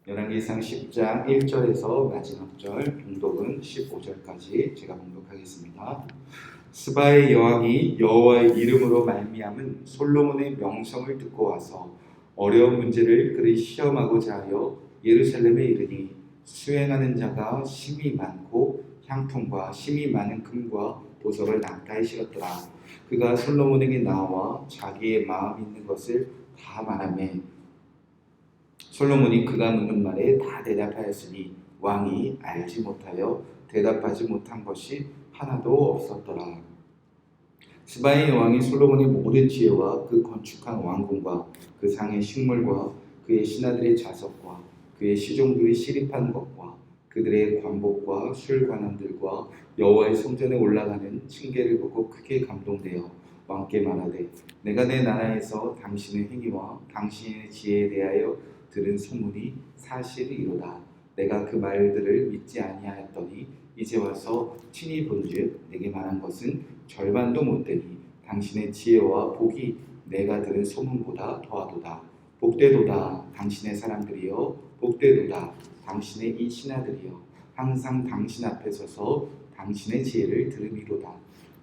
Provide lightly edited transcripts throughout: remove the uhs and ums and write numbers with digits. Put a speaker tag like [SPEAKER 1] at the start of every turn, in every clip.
[SPEAKER 1] 열왕기상 10장 1절에서 마지막 절, 봉독은 15절까지 제가 봉독하겠습니다. 스바의 여왕이 여호와의 이름으로 말미암은 솔로몬의 명성을 듣고 와서 어려운 문제를 그를 시험하고자 하여 예루살렘에 이르니 수행하는 자가 심히 많고 향품과 심히 많은 금과 보석을 낭타에 실었더라. 그가 솔로몬에게 나와 자기의 마음 있는 것을 다 말하며 솔로몬이 그가 묻는 말에 다 대답하였으니 왕이 알지 못하여 대답하지 못한 것이 하나도 없었더라. 스바의 여왕이 솔로몬의 모든 지혜와 그 건축한 왕궁과 그 상의 식물과 그의 신하들의 자석과 그의 시종들이 시립한 것과 그들의 관복과 술관원들과 여호와의 성전에 올라가는 층계를 보고 크게 감동되어 왕께 말하되 내가 내 나라에서 당신의 행위와 당신의 지혜에 대하여 들은 소문이 사실이로다. 내가 그 말들을 믿지 아니하였더니 이제 와서 친히 본즉 내게 말한 것은 절반도 못되니 당신의 지혜와 복이 내가 들은 소문보다 더하도다. 복되도다 당신의 사람들이여, 복되도다 당신의 이 신하들이여, 항상 당신 앞에 서서 당신의 지혜를 들음이로다.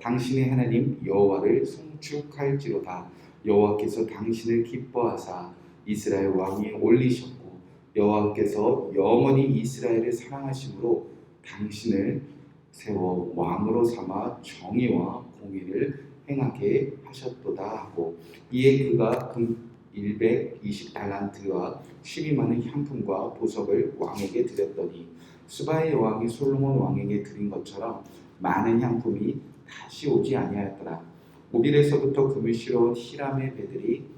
[SPEAKER 1] 당신의 하나님 여호와를 송축할지로다. 여호와께서 당신을 기뻐하사 이스라엘 왕위에 올리셨고 여호와께서 영원히 이스라엘을 사랑하심으로 당신을 세워 왕으로 삼아 정의와 공의를 행하게 하셨도다 하고, 이에 그가 금 120달란트와 심히 많은 향품과 보석을 왕에게 드렸더니 스바의 여왕이 솔로몬 왕에게 드린 것처럼 많은 향품이 다시 오지 아니하였더라. 오빌에서부터 금을 실어온 히람의 배들이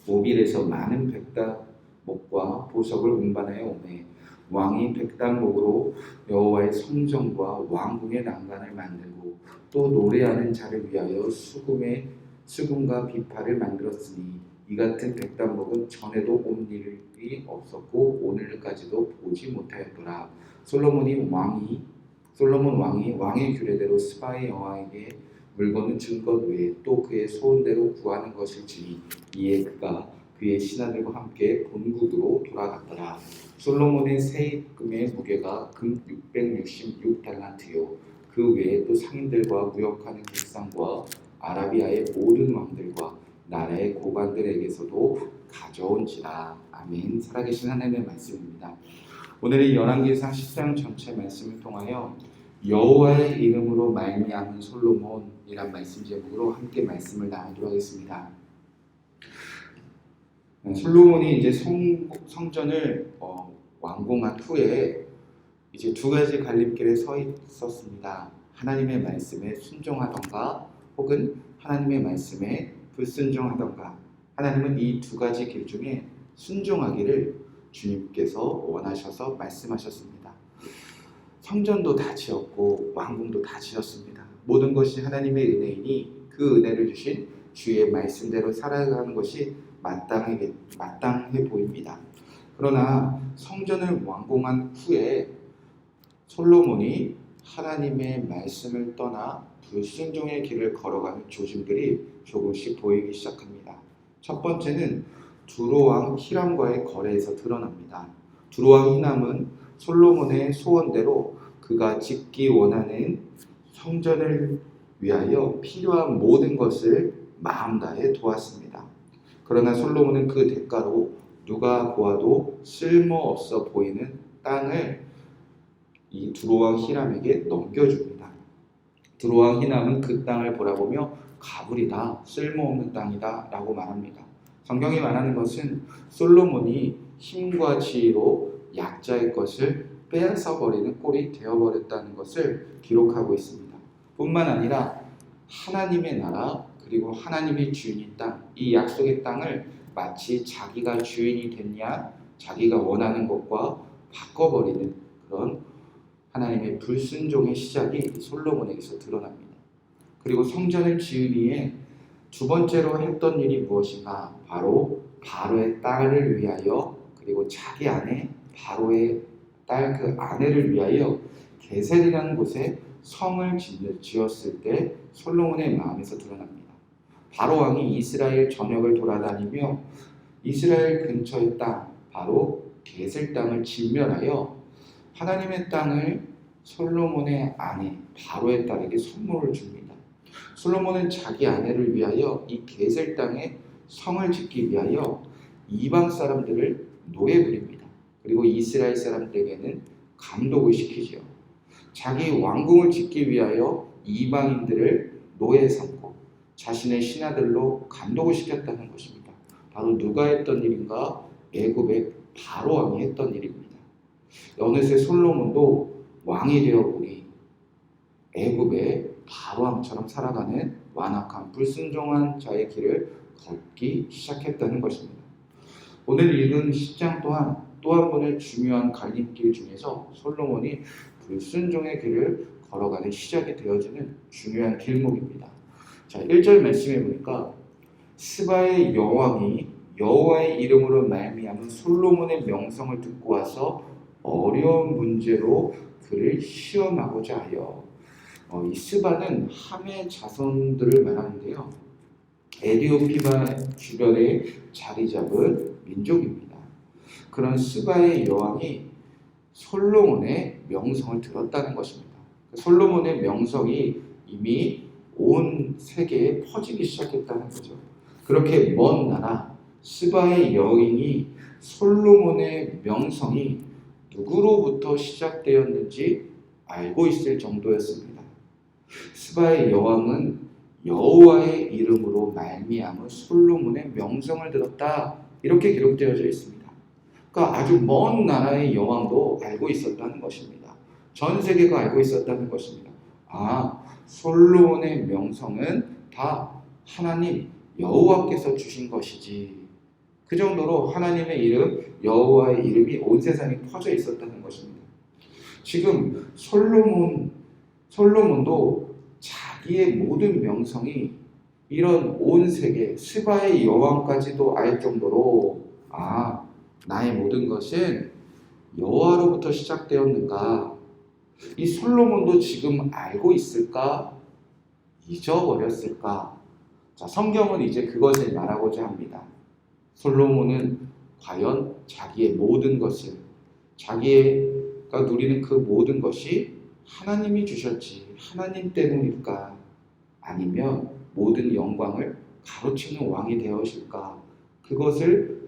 [SPEAKER 1] 오빌에서 많은 백단목과 보석을 운반하여 오매 왕이 백단목으로 여호와의 성전과 왕궁의 난간을 만들고 또 노래하는 자를 위하여 수금과 비파를 만들었으니 이 같은 백단목은 전에도 온 일이 없었고 오늘까지도 보지 못하였더라. 솔로몬 왕이 왕의 규례대로 스바의 여왕에게 물건을 준 것 외에 또 그의 소원대로 구하는 것일지니 이에 그가 그의 신하들과 함께 본국으로 돌아갔더라. 솔로몬의 세입금의 무게가 금 666달란트요 그 외에 또 상인들과 무역하는 객상과 아라비아의 모든 왕들과 나라의 고관들에게서도 가져온지라. 아멘. 살아계신 하나님의 말씀입니다. 오늘의 열왕기상 10장 전체 말씀을 통하여 여호와의 이름으로 말미암은 솔로몬이란 말씀 제목으로 함께 말씀을 나누도록 하겠습니다. 솔로몬이 이제 성전을 완공한 후에 이제 두 가지 갈림길에 서 있었습니다. 하나님의 말씀에 순종하던가 혹은 하나님의 말씀에 불순종하던가. 하나님은 이 두 가지 길 중에 순종하기를 주님께서 원하셔서 말씀하셨습니다. 성전도 다 지었고 왕궁도 다 지었습니다. 모든 것이 하나님의 은혜이니 그 은혜를 주신 주의 말씀대로 살아가는 것이 마땅해 보입니다. 그러나 성전을 완공한 후에 솔로몬이 하나님의 말씀을 떠나 불순종의 길을 걸어가는 조짐들이 조금씩 보이기 시작합니다. 첫 번째는 두로왕 히람과의 거래에서 드러납니다. 두로왕 히람은 솔로몬의 소원대로 그가 짓기 원하는 성전을 위하여 필요한 모든 것을 마음 다해 도왔습니다. 그러나 솔로몬은 그 대가로 누가 보아도 쓸모없어 보이는 땅을 이 두로왕 히람에게 넘겨줍니다. 두로왕 히람은 그 땅을 보라보며 가불이다, 쓸모없는 땅이다 라고 말합니다. 성경이 말하는 것은 솔로몬이 힘과 지혜로 약자의 것을 빼앗아 버리는 꼴이 되어버렸다는 것을 기록하고 있습니다. 뿐만 아니라 하나님의 나라 그리고 하나님의 주인인 땅, 이 약속의 땅을 마치 자기가 주인이 됐냐 자기가 원하는 것과 바꿔버리는 그런 하나님의 불순종의 시작이 솔로몬에게서 드러납니다. 그리고 성전을 지으기에 두 번째로 했던 일이 무엇인가? 바로 바로의 딸을 위하여 그리고 자기 아내 바로의 딸 그 아내를 위하여 게셀이라는 곳에 성을 지었을 때 솔로몬의 마음에서 드러납니다. 바로 왕이 이스라엘 전역을 돌아다니며 이스라엘 근처의 땅, 바로 게셀 땅을 진멸하여 하나님의 땅을 솔로몬의 아내 바로의 딸에게 선물을 줍니다. 솔로몬은 자기 아내를 위하여 이 게셀 땅에 성을 짓기 위하여 이방 사람들을 노예 부립니다. 그리고 이스라엘 사람들에게는 감독을 시키지요. 자기 왕궁을 짓기 위하여 이방인들을 노예 삼고 자신의 신하들로 감독을 시켰다는 것입니다. 바로 누가 했던 일인가? 애굽의 바로 왕이 했던 일입니다. 어느새 솔로몬도 왕이 되어 보니 애굽의 바로 왕처럼 살아가는 완악한 불순종한 자의 길을 걷기 시작했다는 것입니다. 오늘 읽은 10장 또한 또 한 번의 중요한 갈림길 중에서 솔로몬이 불순종의 길을 걸어가는 시작이 되어지는 중요한 길목입니다. 자, 1절 말씀해 보니까 스바의 여왕이 여호와의 이름으로 말미암은 솔로몬의 명성을 듣고 와서 어려운 문제로 그를 시험하고자 하여 이 스바는 함의 자손들을 말하는데요. 에디오피아 주변에 자리 잡은 민족입니다. 그런 스바의 여왕이 솔로몬의 명성을 들었다는 것입니다. 솔로몬의 명성이 이미 온 세계에 퍼지기 시작했다는 거죠. 그렇게 먼 나라 스바의 여인이 솔로몬의 명성이 누구로부터 시작되었는지 알고 있을 정도였습니다. 스바의 여왕은 여호와의 이름으로 말미암은 솔로몬의 명성을 들었다, 이렇게 기록되어져 있습니다. 그러니까 아주 먼 나라의 여왕도 알고 있었다는 것입니다. 전 세계가 알고 있었다는 것입니다. 솔로몬의 명성은 다 하나님 여호와께서 주신 것이지. 그 정도로 하나님의 이름, 여호와의 이름이 온 세상에 퍼져 있었다는 것입니다. 지금 솔로몬도 자기의 모든 명성이 이런 온 세계 스바의 여왕까지도 알 정도로 나의 모든 것은 여호와로부터 시작되었는가? 이 솔로몬도 지금 알고 있을까? 잊어버렸을까? 자, 성경은 이제 그것을 말하고자 합니다. 솔로몬은 과연 자기의 모든 것을, 자기가 누리는 그 모든 것이 하나님이 주셨지 하나님 때문일까? 아니면 모든 영광을 가로치는 왕이 되어질까? 그것을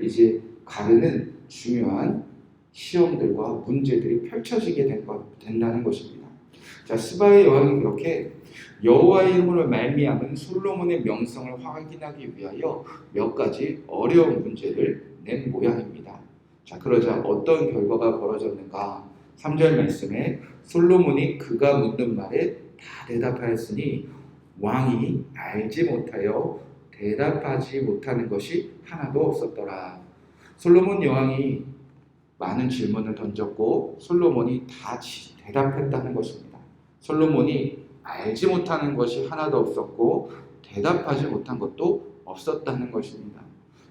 [SPEAKER 1] 이제 가르는 중요한 시험들과 문제들이 펼쳐지게 된다는 것입니다. 자, 스바의 여왕이 그렇게 여호와의 이름으로 말미암은 솔로몬의 명성을 확인하기 위하여 몇 가지 어려운 문제를 낸 모양입니다. 자, 그러자 어떤 결과가 벌어졌는가? 3절 말씀에 솔로몬이 그가 묻는 말에 다 대답하였으니 왕이 알지 못하여 대답하지 못하는 것이 하나도 없었더라. 솔로몬 여왕이 많은 질문을 던졌고 솔로몬이 다 대답했다는 것입니다. 솔로몬이 알지 못하는 것이 하나도 없었고 대답하지 못한 것도 없었다는 것입니다.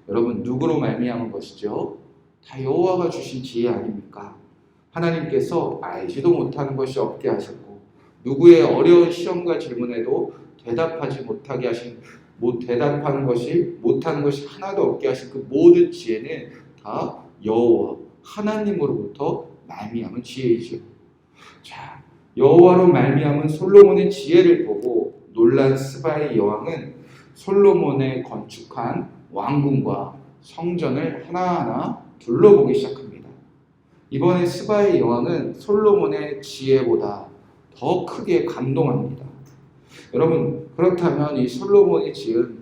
[SPEAKER 1] 여러분, 누구로 말미암은 것이죠? 다 여호와가 주신 지혜 아닙니까? 하나님께서 알지도 못하는 것이 없게 하셨고 누구의 어려운 시험과 질문에도 대답하지 못하게 하신, 대답하는 것이 못하는 것이 하나도 없게 하신 그 모든 지혜는 다 여호와 하나님으로부터 말미암은 지혜이죠. 자, 여호와로 말미암은 솔로몬의 지혜를 보고 놀란 스바의 여왕은 솔로몬의 건축한 왕궁과 성전을 하나하나 둘러보기 시작합니다. 이번에 스바의 여왕은 솔로몬의 지혜보다 더 크게 감동합니다. 여러분, 그렇다면 이 솔로몬이 지은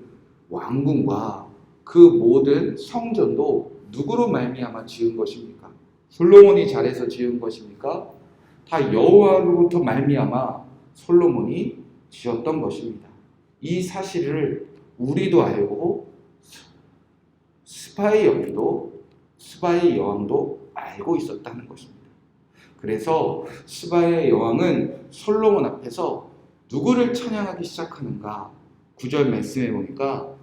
[SPEAKER 1] 왕궁과 그 모든 성전도 누구로 말미암아 지은 것입니까? 솔로몬이 잘해서 지은 것입니까? 다 여호와로부터 말미암아 솔로몬이 지었던 것입니다. 이 사실을 우리도 알고 스바의 여왕도 알고 있었다는 것입니다. 그래서 스바의 여왕은 솔로몬 앞에서 누구를 찬양하기 시작하는가? 9절 말씀해 보니까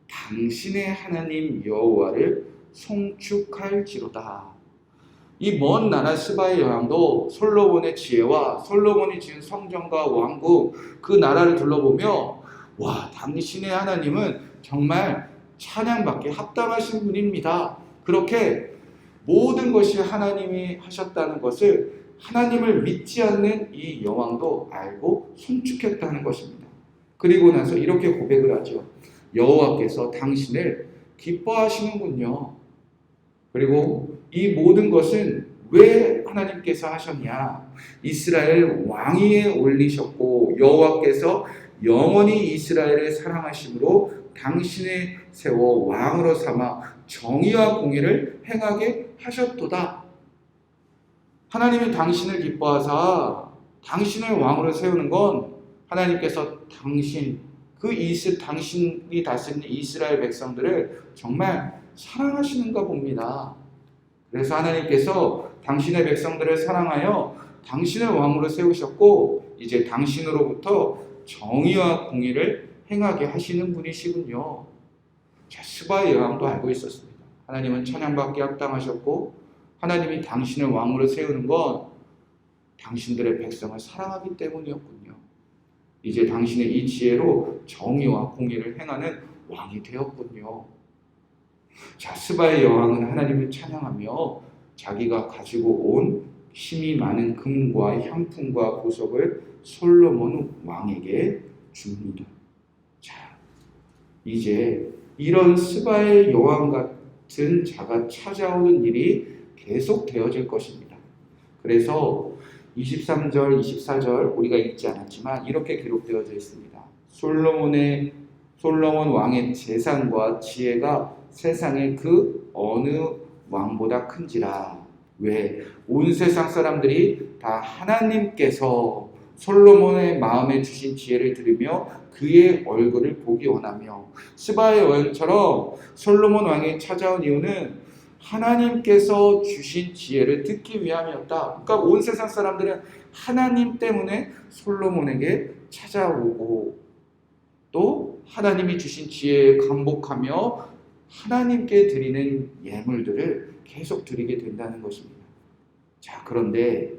[SPEAKER 1] 당신의 하나님 여호와를 송축할지로다. 이 먼 나라 스바의 여왕도 솔로몬의 지혜와 솔로몬이 지은 성전과 왕궁, 그 나라를 둘러보며 당신의 하나님은 정말 찬양받기 합당하신 분입니다. 그렇게 모든 것이 하나님이 하셨다는 것을 하나님을 믿지 않는 이 여왕도 알고 송축했다는 것입니다. 그리고 나서 이렇게 고백을 하죠. 여호와께서 당신을 기뻐하시는군요. 그리고 이 모든 것은 왜 하나님께서 하셨냐? 이스라엘 왕위에 올리셨고 여호와께서 영원히 이스라엘을 사랑하심으로 당신을 세워 왕으로 삼아 정의와 공의를 행하게 하셨도다. 하나님이 당신을 기뻐하사 당신을 왕으로 세우는 건 하나님께서 당신이 다스리는 이스라엘 백성들을 정말 사랑하시는가 봅니다. 그래서 하나님께서 당신의 백성들을 사랑하여 당신을 왕으로 세우셨고 이제 당신으로부터 정의와 공의를 행하게 하시는 분이시군요. 자, 스바의 여왕도 알고 있었습니다. 하나님은 찬양받기 합당하셨고 하나님이 당신을 왕으로 세우는 건 당신들의 백성을 사랑하기 때문이었군요. 이제 당신의 이 지혜로 정의와 공의를 행하는 왕이 되었군요. 자, 스바의 여왕은 하나님을 찬양하며 자기가 가지고 온 힘이 많은 금과 향품과 보석을 솔로몬 왕에게 줍니다. 자, 이제 이런 스바의 여왕 같은 자가 찾아오는 일이 계속 되어질 것입니다. 그래서 23절, 24절 우리가 읽지 않았지만 이렇게 기록되어져 있습니다. 솔로몬 왕의 재산과 지혜가 세상의 그 어느 왕보다 큰지라. 왜? 온 세상 사람들이 다 하나님께서 솔로몬의 마음에 주신 지혜를 들으며 그의 얼굴을 보기 원하며 스바의 왕처럼 솔로몬 왕이 찾아온 이유는 하나님께서 주신 지혜를 듣기 위함이었다. 그러니까 온 세상 사람들은 하나님 때문에 솔로몬에게 찾아오고 또 하나님이 주신 지혜에 감복하며 하나님께 드리는 예물들을 계속 드리게 된다는 것입니다. 자, 그런데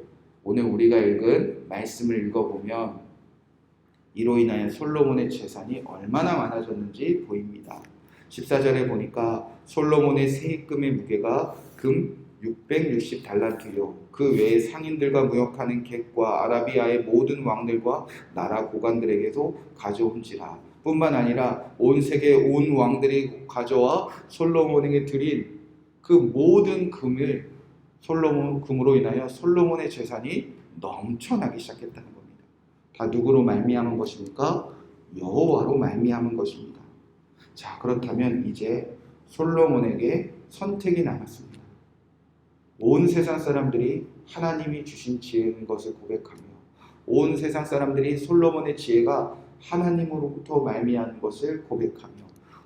[SPEAKER 1] 오늘 우리가 읽은 말씀을 읽어보면 이로 인하여 솔로몬의 재산이 얼마나 많아졌는지 보입니다. 14절에 보니까 솔로몬의 세입금의 무게가 금 660달란트요. 그 외에 상인들과 무역하는 객과 아라비아의 모든 왕들과 나라 고관들에게도 가져온지라. 뿐만 아니라 온 세계 온 왕들이 가져와 솔로몬에게 드린 그 모든 금을 금으로 인하여 솔로몬의 재산이 넘쳐나기 시작했다는 겁니다. 다 누구로 말미암은 것입니까? 여호와로 말미암은 것입니다. 자, 그렇다면 이제 솔로몬에게 선택이 남았습니다. 온 세상 사람들이 하나님이 주신 지혜인 것을 고백하며 온 세상 사람들이 솔로몬의 지혜가 하나님으로부터 말미암은 것을 고백하며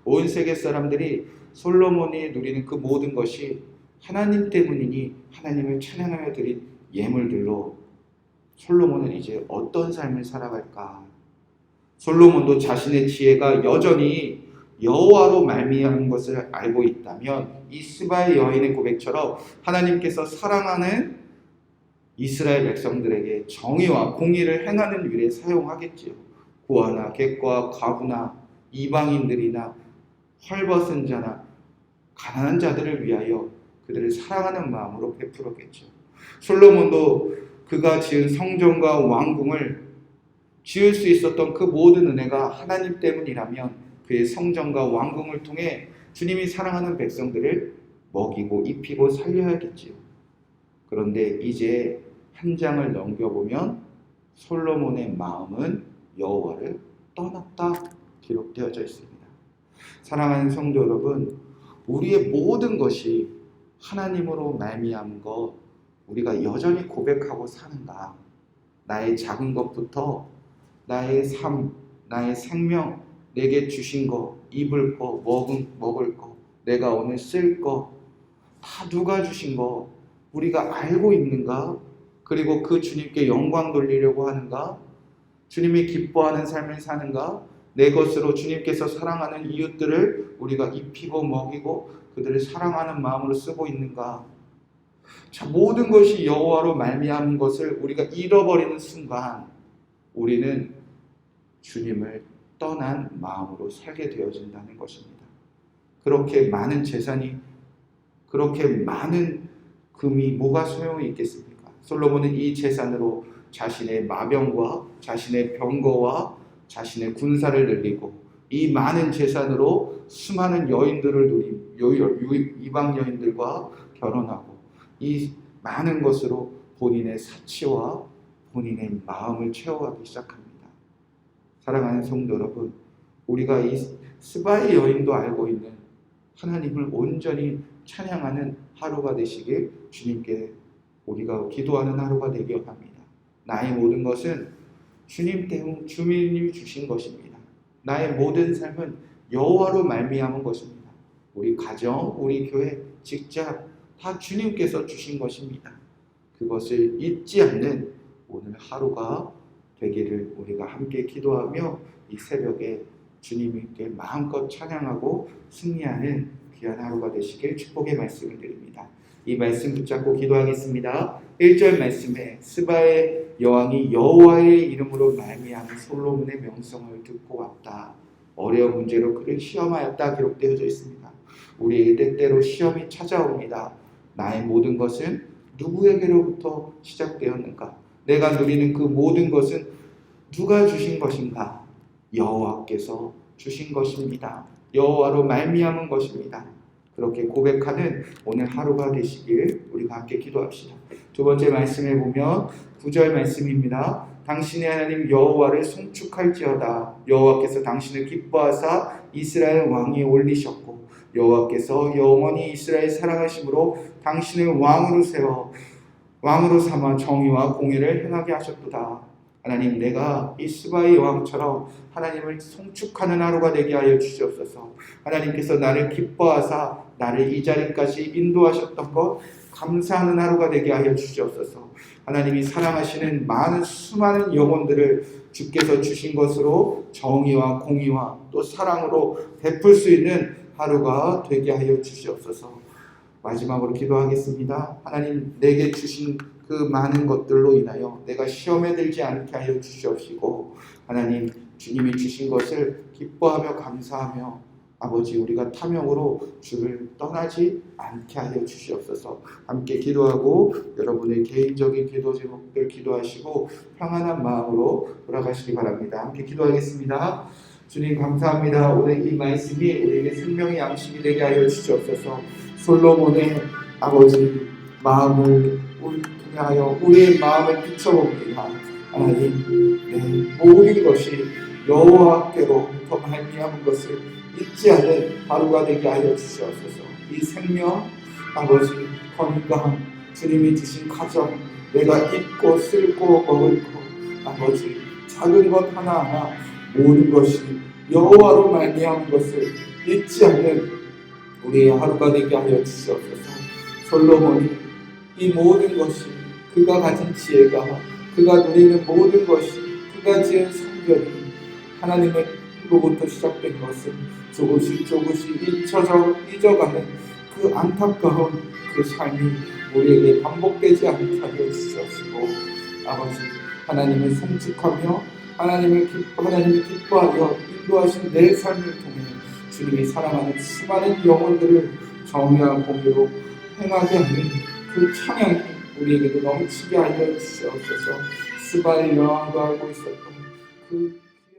[SPEAKER 1] 온 세계 사람들이 솔로몬이 누리는 그 모든 것이 하나님 때문이니 하나님을 찬양하며 드린 예물들로 솔로몬은 이제 어떤 삶을 살아갈까? 솔로몬도 자신의 지혜가 여전히 여호와로 말미암은 것을 알고 있다면 이 스바의 여인의 고백처럼 하나님께서 사랑하는 이스라엘 백성들에게 정의와 공의를 행하는 일에 사용하겠지요. 고아나 객과 과부나 이방인들이나 헐벗은 자나 가난한 자들을 위하여 그들을 사랑하는 마음으로 베풀었겠죠. 솔로몬도 그가 지은 성전과 왕궁을 지을 수 있었던 그 모든 은혜가 하나님 때문이라면 그의 성전과 왕궁을 통해 주님이 사랑하는 백성들을 먹이고 입히고 살려야겠지요. 그런데 이제 한 장을 넘겨보면 솔로몬의 마음은 여호와를 떠났다 기록되어져 있습니다. 사랑하는 성도 여러분, 우리의 모든 것이 하나님으로 말미암은 것 우리가 여전히 고백하고 사는가? 나의 작은 것부터 나의 삶, 나의 생명, 내게 주신 거, 입을 거, 먹을 거, 내가 오늘 쓸 거, 다 누가 주신 거 우리가 알고 있는가? 그리고 그 주님께 영광 돌리려고 하는가? 주님이 기뻐하는 삶을 사는가? 내 것으로 주님께서 사랑하는 이웃들을 우리가 입히고 먹이고 그들을 사랑하는 마음으로 쓰고 있는가? 자, 모든 것이 여호와로 말미암은 것을 우리가 잃어버리는 순간 우리는 주님을 떠난 마음으로 살게 되어진다는 것입니다. 그렇게 많은 재산이 그렇게 많은 금이 뭐가 소용이 있겠습니까? 솔로몬은 이 재산으로 자신의 마병과 자신의 병거와 자신의 군사를 늘리고 이 많은 재산으로 수많은 여인들을 이방 여인들과 결혼하고 이 많은 것으로 본인의 사치와 본인의 마음을 채워가기 시작합니다. 사랑하는 성도 여러분, 우리가 이 스바의 여인도 알고 있는 하나님을 온전히 찬양하는 하루가 되시길 주님께 우리가 기도하는 하루가 되기 원합니다. 나의 모든 것은 주님이 주신 것입니다. 나의 모든 삶은 여호와로 말미암은 것입니다. 우리 가정, 우리 교회, 직장 다 주님께서 주신 것입니다. 그것을 잊지 않는 오늘 하루가 되기를 우리가 함께 기도하며 이 새벽에 주님께 마음껏 찬양하고 승리하는 귀한 하루가 되시길 축복의 말씀을 드립니다. 이 말씀 붙잡고 기도하겠습니다. 1절 말씀에 스바의 여왕이 여호와의 이름으로 말미암은 솔로몬의 명성을 듣고 왔다. 어려운 문제로 그를 시험하였다 기록되어져 있습니다. 우리에게 때때로 시험이 찾아옵니다. 나의 모든 것은 누구에게로부터 시작되었는가? 내가 누리는 그 모든 것은 누가 주신 것인가? 여호와께서 주신 것입니다. 여호와로 말미암은 것입니다. 그렇게 고백하는 오늘 하루가 되시길 우리가 함께 기도합시다. 두 번째 말씀에 보면 9절 말씀입니다. 당신의 하나님 여호와를 송축할지어다. 여호와께서 당신을 기뻐하사 이스라엘 왕이 올리셨고 여호와께서 영원히 이스라엘 사랑하심으로 당신을 왕으로 삼아 정의와 공의를 행하게 하셨도다. 하나님, 내가 이 스바의 왕처럼 하나님을 송축하는 하루가 되게 하여 주시옵소서. 하나님께서 나를 기뻐하사 나를 이 자리까지 인도하셨던 것 감사하는 하루가 되게 하여 주시옵소서. 하나님이 사랑하시는 수많은 영혼들을 주께서 주신 것으로 정의와 공의와 또 사랑으로 베풀 수 있는 하루가 되게 하여 주시옵소서. 마지막으로 기도하겠습니다. 하나님, 내게 주신 그 많은 것들로 인하여 내가 시험에 들지 않게 하여 주시옵시고, 하나님, 주님이 주신 것을 기뻐하며 감사하며 아버지, 우리가 탐욕으로 주를 떠나지 않게 하여 주시옵소서. 함께 기도하고 여러분의 개인적인 기도 제목들 기도하시고 평안한 마음으로 돌아가시기 바랍니다. 함께 기도하겠습니다. 주님 감사합니다. 오늘 이 말씀이 우리에게 생명의 양식이 되게 하여 주시옵소서. 솔로몬의 아버지 마음을 통하여 우리의 마음을 비춰봅니다. 하나님, 모든 것이 여호와께로부터 말미암은 것을 잊지 않는 하루가 되게 하여 주시옵소서. 이 생명, 아버지, 건강, 주님이 주신 가정, 내가 입고 쓸고 먹을 것, 아버지, 작은 것 하나하나 모든 것이 여호와로 말미암은 것을 잊지 않는 우리의 하루가 되게 하여 주시옵소서. 솔로몬이 이 모든 것이 그가 가진 지혜가, 그가 누리는 모든 것이, 그가 지은 성전이 하나님으로부터 시작된 것을 조금씩 잊어가는 그 안타까운 그 삶이 우리에게 반복되지 않게 하여 주시옵시고, 아버지, 하나님을 송축하며 하나님이 기뻐하여 인도하신 내 삶을 통해 주님이 사랑하는 수많은 영혼들을 정의와 공의로 행하게 하는 그 찬양이 우리에게도 넘치게 하여 주시옵소서. 스바의 여왕도 알고 있었던 그